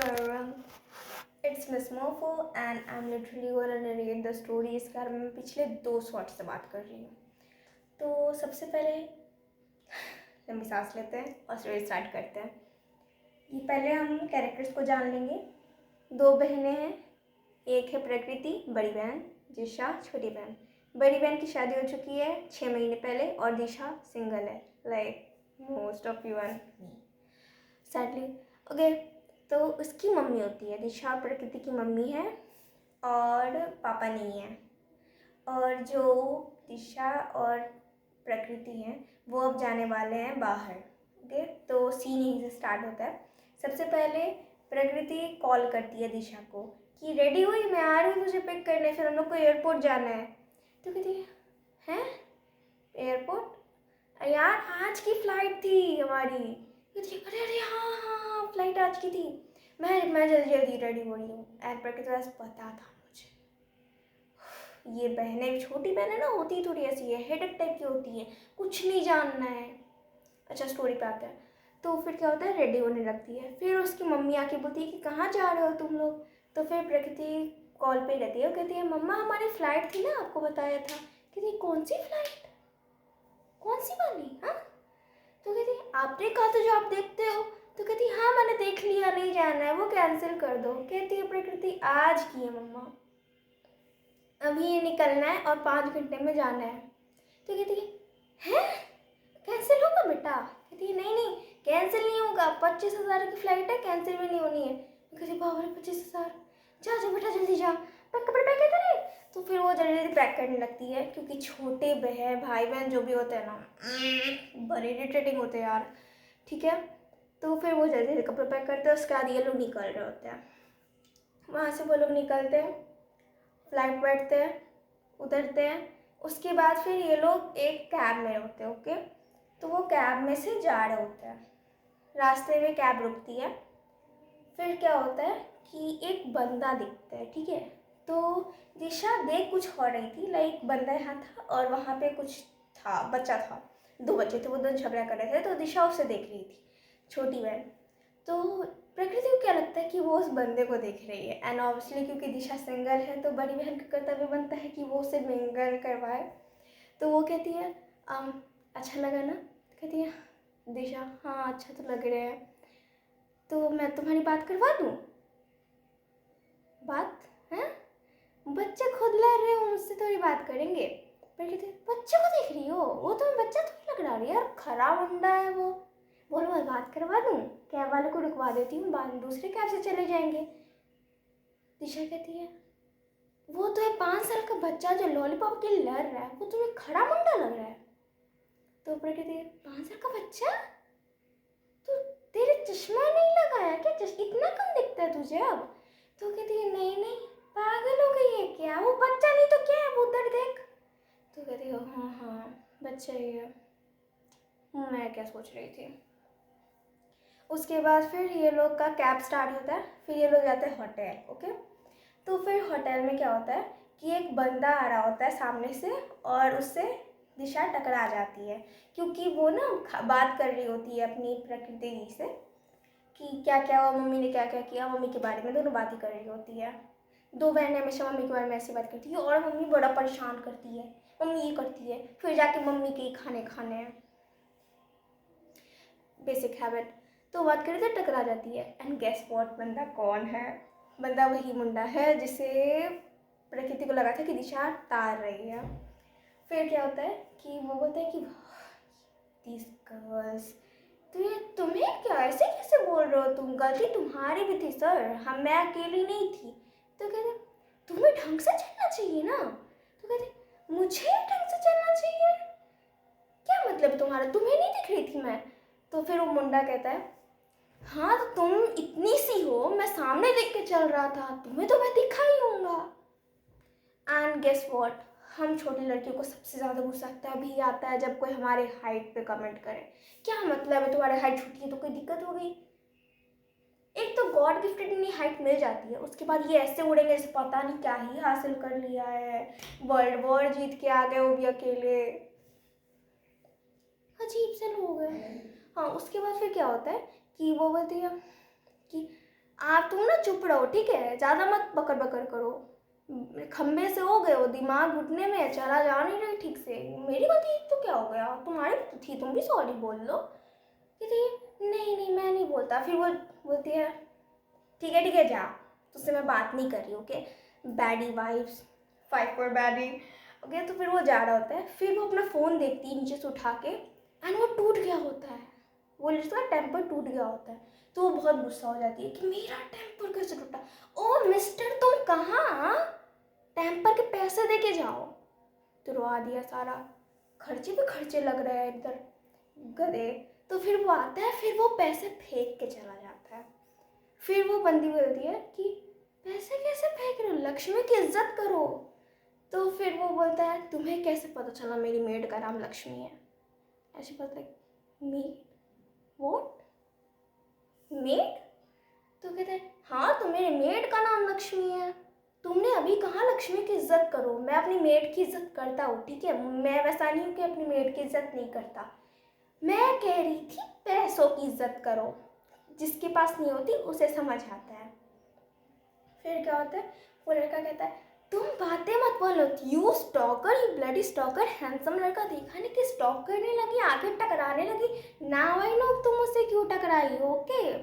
everyone, it's Miss Mofo and I'm literally gonna narrate the story। इस बारे में मैं पिछले 2 शॉट से बात कर रही हूँ। तो सबसे पहले लंबी सांस लेते हैं और स्टोरी स्टार्ट करते हैं। ये पहले हम कैरेक्टर्स को जान लेंगे। 2 बहनें हैं, एक है प्रकृति बड़ी बहन, दिशा छोटी बहन। बड़ी बहन की शादी हो चुकी है 6 महीने पहले और दिशा सिंगल है, like most of you and me sadly. Okay, तो उसकी मम्मी होती है, दिशा प्रकृति की मम्मी है और पापा नहीं है। और जो दिशा और प्रकृति हैं वो अब जाने वाले हैं बाहर। ओके, तो सीन यहीं से स्टार्ट होता है। सबसे पहले प्रकृति कॉल करती है दिशा को कि रेडी हुई, मैं आ रही हूँ तुझे पिक करने, फिर हम लोग को एयरपोर्ट जाना है। तो कहती है एयरपोर्ट? यार आज की फ़्लाइट थी हमारी। कहती अरे अरे हाँ हाँ हाँ फ़्लाइट आज की थी, मैं जल्दी जल्दी रेडी हो रही हूँ। एंड प्रकृति बस पता था मुझे, ये बहनें छोटी बहनें ना होती थोड़ी ऐसी है, हेडेक टाइप की होती है, कुछ नहीं जानना है। अच्छा स्टोरी पे आते हैं। तो फिर क्या होता है, रेडी होने लगती है। फिर उसकी मम्मी आके बोलती है कि कहाँ जा रहे हो तुम लोग। तो फिर प्रकृति कॉल पे रहती है, वो कहती है मम्मा हमारी फ़्लाइट थी ना, आपको बताया था। कहती कौन सी फ़्लाइट, कौन सी वाली? हाँ, तो कहती आपने कहा तो जो आप देखते हो। तो कहती हाँ मैंने देख लिया, नहीं जाना है, वो कैंसिल कर दो। कहती है प्रकृति आज की है मम्मा, अभी ये निकलना है और 5 घंटे में जाना है। तो कहती है कैंसिल होगा बेटा? कहती है नहीं नहीं कैंसिल नहीं होगा, 25,000 की फ़्लाइट है, कैंसिल भी नहीं होनी है। कहती बाबा रे 25,000, जा जा बेटा जल्दी जा, कपड़े पैक कर दे। तो फिर वो जल्दी जल्दी पैक करने लगती है, क्योंकि छोटे बहन भाई बहन जो भी होते हैं ना बड़े इरिटेटिंग होते हैं यार, ठीक है। तो फिर वो जल्दी जल्दी कपड़े पैक करते हैं। उसके बाद ये लोग निकल रहे होते हैं। वहाँ से वो लोग निकलते हैं, फ्लाइट बैठते हैं, उतरते हैं। उसके बाद फिर ये लोग एक कैब में होते हैं। ओके, तो वो कैब में से जा रहे होते हैं, रास्ते में कैब रुकती है। फिर क्या होता है कि एक बंदा दिखता है, ठीक है। तो दिशा देख कुछ हो रही थी, लाइक बंदा यहाँ था और वहाँ पे कुछ था, बच्चा था, 2 बच्चे थे, वो दोनों झगड़ा कर रहे थे। तो दिशा उसे देख रही थी, छोटी बहन। तो प्रकृति को क्या लगता है कि वो उस बंदे को देख रही है, एंड ऑब्वियसली क्योंकि दिशा सिंगल है तो बड़ी बहन का कर्तव्य बनता है कि वो उसे मिंगल करवाए। तो वो कहती है अच्छा लगा ना? कहती है दिशा हाँ अच्छा तो लग रहा है, तो मैं तुम्हारी बात करवा दूँ? बात है, बच्चे खुद लड़ रहे हो, मुझसे थोड़ी बात करेंगे। पर कहते बच्चे को देख रही हो, वो तुम्हें बच्चा थोड़ी लग रहा है यार, खराब अंडा है वो। बोलो मैं बात करवा दूँ, कैब वाले को रुकवा देती हूँ, बाद में दूसरे कैब से चले जाएंगे। दिशा कहती है वो तो है 5 साल का बच्चा जो लॉलीपॉप के लिए लड़ रहा है, वो तुम्हें खड़ा मुंडा लग रहा है? तो ऊपर कहती है 5 साल का बच्चा, तो तेरे चश्मा नहीं लगाया क्या, इतना कम दिखता है तुझे अब? तो कहती है नहीं नहीं पागल हो गई है क्या, वो बच्चा नहीं तो क्या है, वो उधर देख। तो कहती है हाँ हाँ बच्चा ही है, मैं क्या सोच रही थी। उसके बाद फिर ये लोग का कैब स्टार्ट होता है, फिर ये लोग जाते हैं होटल। ओके, तो फिर होटल में क्या होता है कि एक बंदा आ रहा होता है सामने से और उससे दिशा टकरा जाती है, क्योंकि वो ना बात कर रही होती है अपनी प्रकृति से कि क्या क्या हुआ, मम्मी ने क्या क्या किया, मम्मी के बारे में दोनों बात ही कर रही होती है। 2 बहनें हमेशा मम्मी के बारे में ऐसी बात करती है और मम्मी बड़ा परेशान करती है, मम्मी ये करती है, फिर जाके मम्मी के ही खाने खाने हैं, बेसिक हैबिट। तो बात करें तो टकरा जाती है। एंड गेस व्हाट, बंदा कौन है? बंदा वही मुंडा है जिसे प्रकृति को लगा था कि दिशा तार रही है। फिर क्या होता है कि वो बोलता है कि दिस गर्ल्स, तुम्हें क्या ऐसे कैसे बोल रहे हो, तुम गलती तुम्हारी भी थी सर, मैं अकेली नहीं थी। तो कहते तुम्हें ढंग से चलना चाहिए ना। तो कहते मुझे ढंग से चलना चाहिए, क्या मतलब तुम्हारा, तुम्हें नहीं दिख रही थी मैं? तो फिर वो मुंडा कहता है हाँ तो तुम इतनी सी हो, मैं सामने देख के चल रहा था, तुम्हें तो मैं दिखा ही होऊंगा। एंड गेस व्हाट, हम छोटी लड़कियों को सबसे ज़्यादा गुस्सा तभी आता है जब कोई हमारे हाइट पे कमेंट करे। क्या मतलब है तुम्हारी हाइट छोटी है तो कोई दिक्कत हो गई? एक तो गॉड गिफ्टेड इतनी हाइट मिल जाती है, उसके बाद ये ऐसे उड़ेंगे जैसे पता नहीं क्या ही हासिल कर लिया है, वर्ल्ड वॉर जीत के आ गए वो भी अकेले, अजीब से लोग हैं। हाँ, उसके बाद फिर क्या होता है कि वो बोलती है कि आप तुम ना चुप रहो, ठीक है, ज़्यादा मत बकर बकर करो, खम्बे से हो गए हो, दिमाग घुटने में चला जा नहीं रही ठीक से, मेरी गलती तो क्या हो गया, तुम्हारी थी, तुम भी सॉरी बोल दो। कहती नहीं नहीं मैं नहीं बोलता। फिर वो बोलती है ठीक है जा, तुझसे मैं बात नहीं कर रही, okay, baddie wives, 5 for baddie, okay. तो फिर वो जा रहा होता है, फिर वो अपना फ़ोन देखती है नीचे से उठा के, एंड वो टूट गया होता है, वो जिसका टेम्पर टूट गया होता है। तो वो बहुत गुस्सा हो जाती है कि मेरा टेम्पर कैसे टूटा, ओ मिस्टर तुम कहाँ, टेम्पर के पैसे दे के जाओ। तुरवा दिया सारा, खर्चे पे खर्चे लग रहे हैं इधर गधे। तो फिर वो आता है, फिर वो पैसे फेंक के चला जाता है। फिर वो बंदी बोलती है कि पैसे कैसे फेंक रहे हो, लक्ष्मी की इज्जत करो। तो फिर वो बोलता है तुम्हें कैसे पता चला मेरी मेड का नाम लक्ष्मी है। ऐसे बोलता है मेड, व्हाट, मेड? तो कहते हैं हाँ तो मेरे मेड का नाम लक्ष्मी है, तुमने अभी कहा लक्ष्मी की इज्जत करो, मैं अपनी मेड की इज्जत करता हूँ, ठीक है, मैं वैसा नहीं हूँ कि अपनी मेड की इज्जत नहीं करता। मैं कह रही थी पैसों की इज्जत करो, जिसके पास नहीं होती उसे समझ आता है। फिर क्या होता है, वो लड़का कहता है तुम बातें मत बोलो, you stalker, you bloody stalker. Handsome लड़का देखा नहीं कि स्टॉक करने लगी, आगे टकराने लगी। नाउ आई नो तुम मुझसे क्यों टकराई, ओके।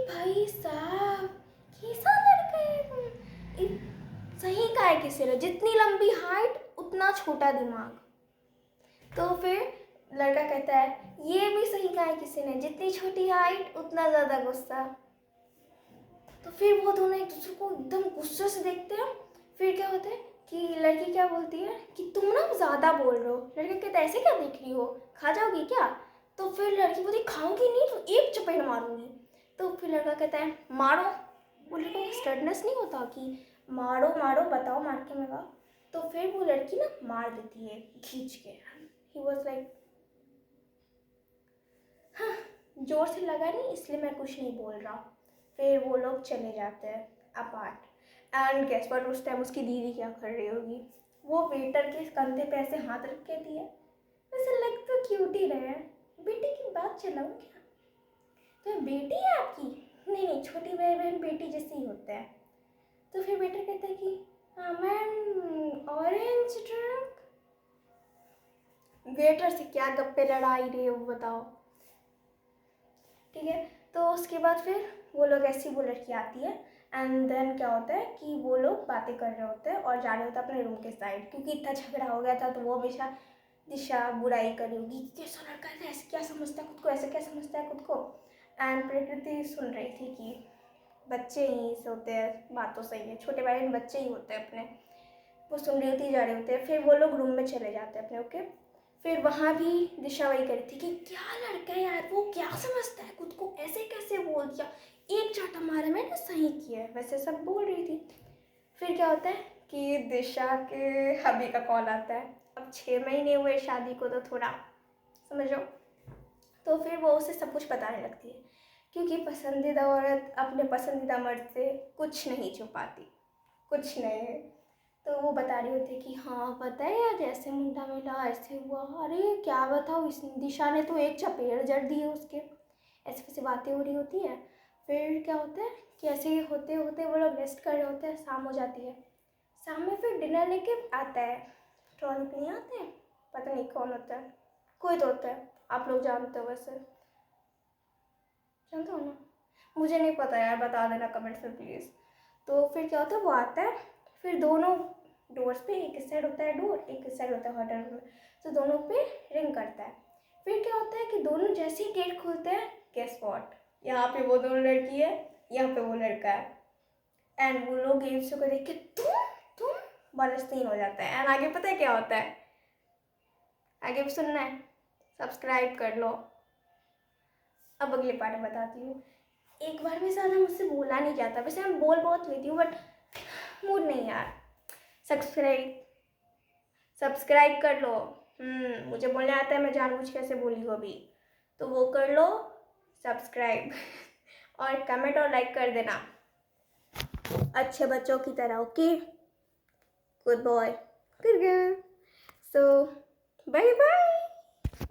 भाई साहब कैसा लड़का है, सही का है किसी ने, जितनी लंबी हाइट उतना छोटा दिमाग। तो फिर लड़का कहता है ये भी सही कहा है किसी ने, जितनी छोटी हाइट उतना ज़्यादा गुस्सा। तो फिर वो दोनों एक दूसरे को एकदम गुस्से से देखते हैं। फिर क्या होता है कि लड़की क्या बोलती है कि तुम ना ज़्यादा बोल रहे हो। लड़का कहता है ऐसे क्या देख रही हो, खा जाओगी क्या? तो फिर लड़की बोलती खाऊंगी नहीं तो एक चपेट मारूंगी। तो फिर लड़का कहता है मारो। वो लड़का को स्टडनेस नहीं होता कि मारो मारो बताओ मार के मैं। तो फिर वो लड़की ना मार देती है खींच के। ही वॉज लाइक हाँ जोर से लगा नहीं इसलिए मैं कुछ नहीं बोल रहा। फिर वो लोग चले जाते हैं अपार्ट। एंड गेस व्हाट, उस टाइम उसकी दीदी क्या कर रही होगी, वो वेटर के कंधे पे ऐसे हाथ रख के दिए, वैसे लग तो क्यूट ही रहे हैं। बेटी की बात चलाऊँ क्या, तो बेटी है आपकी? नहीं नहीं छोटी भाई बहन बेटी जैसे ही होते हैं। तो फिर वेटर कहता है कि मैम ऑरेंज ड्रिंक। वेटर से क्या गप्पे लड़ाई रही हो बताओ, ठीक है। तो उसके बाद फिर वो लोग ऐसी वो लड़की आती है एंड देन क्या होता है कि वो लोग बातें कर रहे होते हैं और जा रहे होते हैं अपने रूम के साइड, क्योंकि इतना झगड़ा हो गया था। तो वो हमेशा दिशा बुराई करी होगी, कैसा लड़का है, ऐसे क्या समझता है खुद को, ऐसे क्या समझता है खुद को। एंड प्रकृति सुन रही थी कि बच्चे ही से होते हैं, बात तो सही है, छोटे भाई बच्चे ही होते हैं अपने। वो सुन रही होती, जा रहे होते हैं। फिर वो लोग रूम में चले जाते हैं अपने, ओके। फिर वहाँ भी दिशा वही करी थी कि क्या लड़का है यार, वो क्या समझता है खुद को, ऐसे कैसे बोल दिया, एक चाटा मारा मैंने, सही किया है, वैसे सब बोल रही थी। फिर क्या होता है कि दिशा के हबी का कॉल आता है। अब 6 महीने हुए शादी को, तो थोड़ा समझो। तो फिर वो उसे सब कुछ बताने लगती है, क्योंकि पसंदीदा औरत अपने पसंदीदा मर्द से कुछ नहीं छुपाती, कुछ नहीं। तो वो बता रही होती कि हाँ पता है यार, जैसे मुंडा मिला ऐसे हुआ, अरे क्या बताओ, इस दिशा ने तो एक चपेट जड़ दी है उसके, ऐसे वैसे बातें हो रही होती हैं। फिर क्या होता है कि ऐसे होते होते वो लोग रेस्ट कर रहे होते हैं, शाम हो जाती है। शाम में फिर डिनर लेके आता है, ट्रॉली पे नहीं आते हैं, पता नहीं कौन होता है, कोई तो होता है, आप लोग जानते हो, वैसे जानते हो ना, मुझे नहीं पता यार, बता देना कमेंट्स में प्लीज़। तो फिर क्या होता है, वो आता है, फिर दोनों डोर्स पे, एक इस साइड होता है डोर, एक इस साइड होता है होटल में, तो दोनों पे रिंग करता है। फिर क्या होता है कि दोनों जैसे ही गेट खोलते हैं, गेस व्हाट, यहाँ पे वो दोनों लड़की है, यहाँ पे वो लड़का है। एंड वो लोग एक दूसरे को देख के तुम बरसतीन हो जाता है। एंड आगे पता है क्या होता है, आगे भी सुनना है, सब्सक्राइब कर लो। अब अगले पार्ट में बताती हूँ। एक बार भी ज़्यादा मुझसे बोला नहीं जाता, वैसे मैं बोल बहुत लेती हूँ बट मूड नहीं यार। सब्सक्राइब कर लो। मुझे बोलने आता है, मैं जानबूझ कैसे बोली हो अभी, तो वो कर लो सब्सक्राइब और कमेंट और लाइक कर देना अच्छे बच्चों की तरह, okay, good boy, good girl. So bye bye.